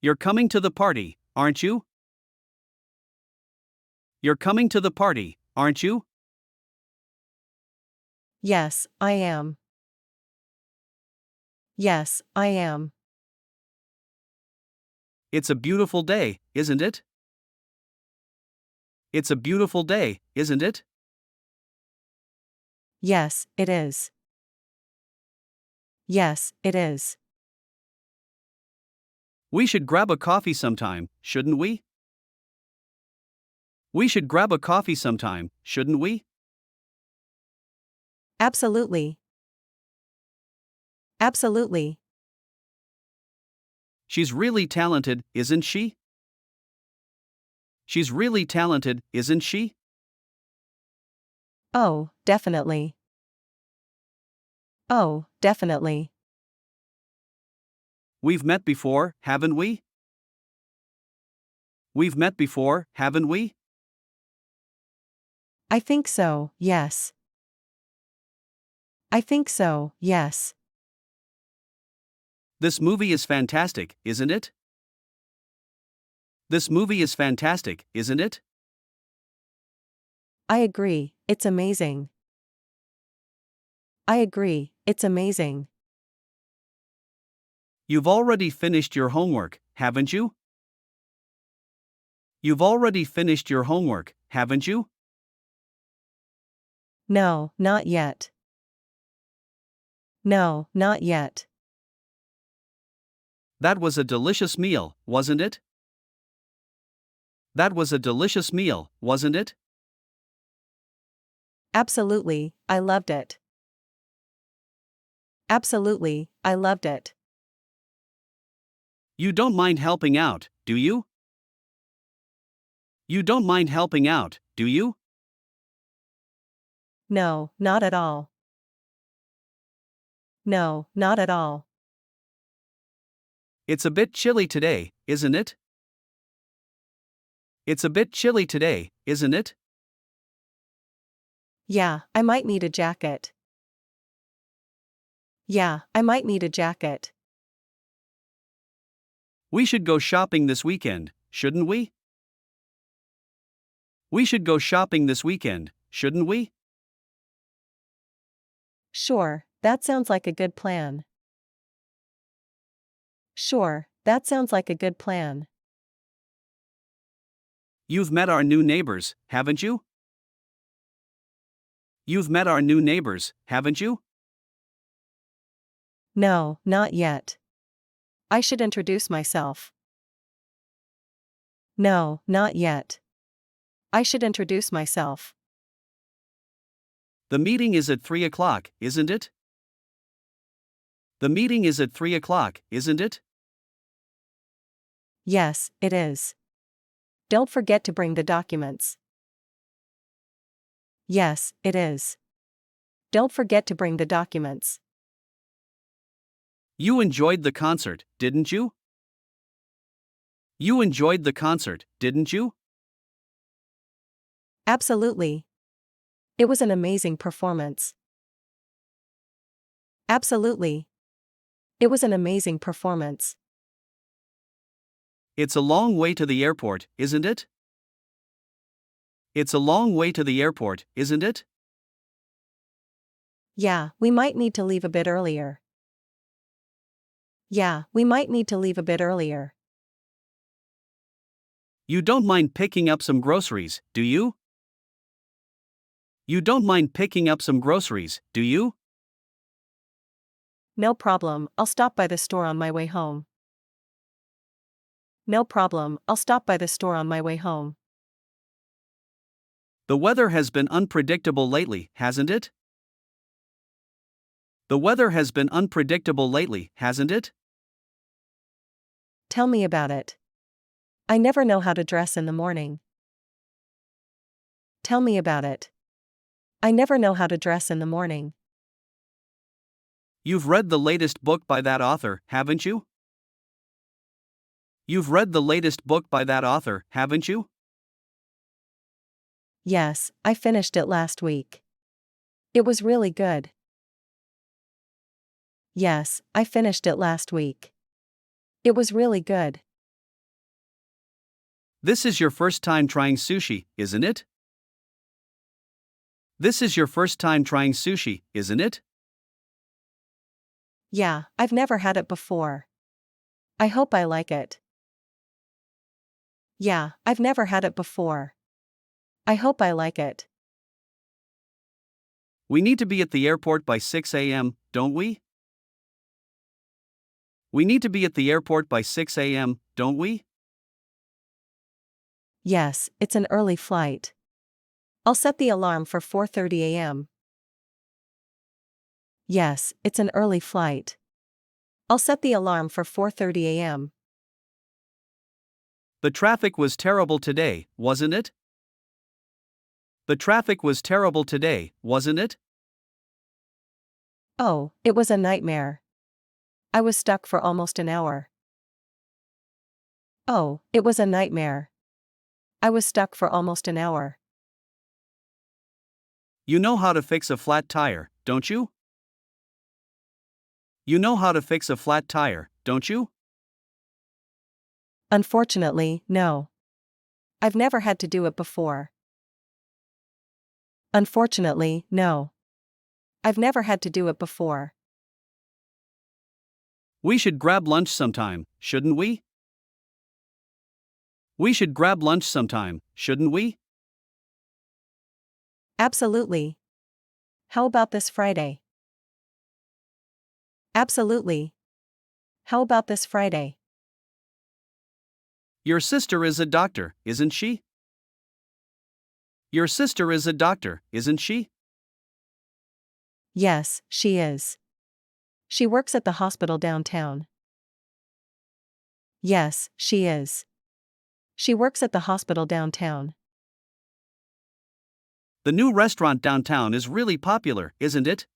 You're coming to the party, aren't you? You're coming to the party, aren't you? Yes, I am. Yes, I am. It's a beautiful day, isn't it? It's a beautiful day, isn't it? Yes, it is. Yes, it is. We should grab a coffee sometime, shouldn't we? We should grab a coffee sometime, shouldn't we? Absolutely. Absolutely. She's really talented, isn't she? She's really talented, isn't she? Oh, definitely. Oh, definitely. We've met before, haven't we? We've met before, haven't we? I think so, yes. I think so, yes. This movie is fantastic, isn't it? This movie is fantastic, isn't it? I agree, it's amazing. I agree, it's amazing. You've already finished your homework, haven't you? You've already finished your homework, haven't you? No, not yet. No, not yet. That was a delicious meal, wasn't it? That was a delicious meal, wasn't it? Absolutely, I loved it. Absolutely, I loved it. You don't mind helping out, do you? You don't mind helping out, do you? No, not at all. No, not at all. It's a bit chilly today, isn't it? It's a bit chilly today, isn't it? Yeah, I might need a jacket. Yeah, I might need a jacket. We should go shopping this weekend, shouldn't we? We should go shopping this weekend, shouldn't we? Sure, that sounds like a good plan. Sure, that sounds like a good plan. You've met our new neighbors, haven't you? You've met our new neighbors, haven't you? No, not yet. I should introduce myself. No, not yet. I should introduce myself. The meeting is at 3 o'clock, isn't it? The meeting is at 3 o'clock, isn't it? Yes, it is. Don't forget to bring the documents. Yes, it is. Don't forget to bring the documents. You enjoyed the concert, didn't you? You enjoyed the concert, didn't you? Absolutely. It was an amazing performance. Absolutely. It was an amazing performance. It's a long way to the airport, isn't it? It's a long way to the airport, isn't it? Yeah, we might need to leave a bit earlier. Yeah, we might need to leave a bit earlier. You don't mind picking up some groceries, do you? You don't mind picking up some groceries, do you? No problem, I'll stop by the store on my way home. No problem, I'll stop by the store on my way home. The weather has been unpredictable lately, hasn't it? The weather has been unpredictable lately, hasn't it? Tell me about it. I never know how to dress in the morning. Tell me about it. I never know how to dress in the morning. You've read the latest book by that author, haven't you? You've read the latest book by that author, haven't you? Yes, I finished it last week. It was really good. Yes, I finished it last week. It was really good. This is your first time trying sushi, isn't it? This is your first time trying sushi, isn't it? Yeah, I've never had it before. I hope I like it. Yeah, I've never had it before. I hope I like it. We need to be at the airport by 6 a.m., don't we? We need to be at the airport by 6 a.m., don't we? Yes, it's an early flight. I'll set the alarm for 4:30 a.m. Yes, it's an early flight. I'll set the alarm for 4:30 a.m. The traffic was terrible today, wasn't it? The traffic was terrible today, wasn't it? Oh, it was a nightmare. I was stuck for almost an hour. Oh, it was a nightmare. I was stuck for almost an hour. You know how to fix a flat tire, don't you? You know how to fix a flat tire, don't you? Unfortunately, no. I've never had to do it before. Unfortunately, no. I've never had to do it before. We should grab lunch sometime, shouldn't we? We should grab lunch sometime, shouldn't we? Absolutely. How about this Friday? Absolutely. How about this Friday? Your sister is a doctor, isn't she? Your sister is a doctor, isn't she? Yes, she is. She works at the hospital downtown. Yes, she is. She works at the hospital downtown. The new restaurant downtown is really popular, isn't it?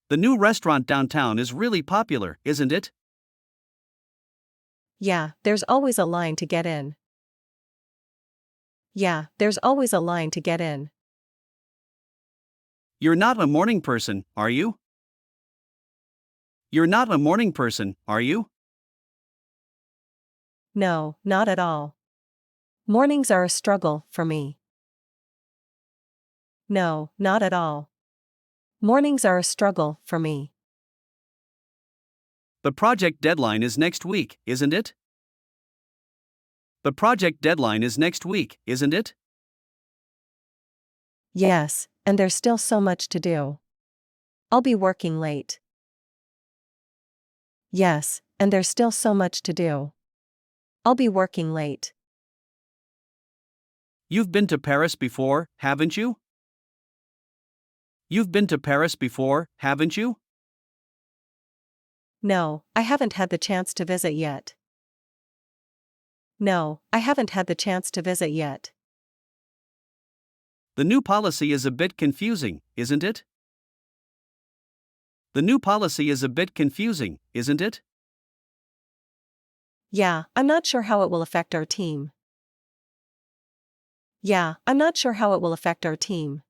The new restaurant downtown is really popular, isn't it? Yeah, there's always a line to get in. Yeah, there's always a line to get in. You're not a morning person, are you? You're not a morning person, are you? No, not at all. Mornings are a struggle for me. No, not at all. Mornings are a struggle for me. The project deadline is next week, isn't it? The project deadline is next week, isn't it? Yes, and there's still so much to do. I'll be working late. Yes, and there's still so much to do. I'll be working late. You've been to Paris before, haven't you? You've been to Paris before, haven't you? No, I haven't had the chance to visit yet. No, I haven't had the chance to visit yet. The new policy is a bit confusing, isn't it? The new policy is a bit confusing, isn't it? Yeah, I'm not sure how it will affect our team. Yeah, I'm not sure how it will affect our team.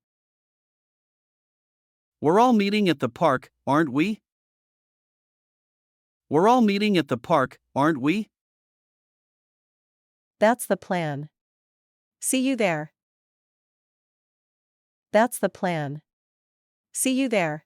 We're all meeting at the park, aren't we? We're all meeting at the park, aren't we? That's the plan. See you there. That's the plan. See you there.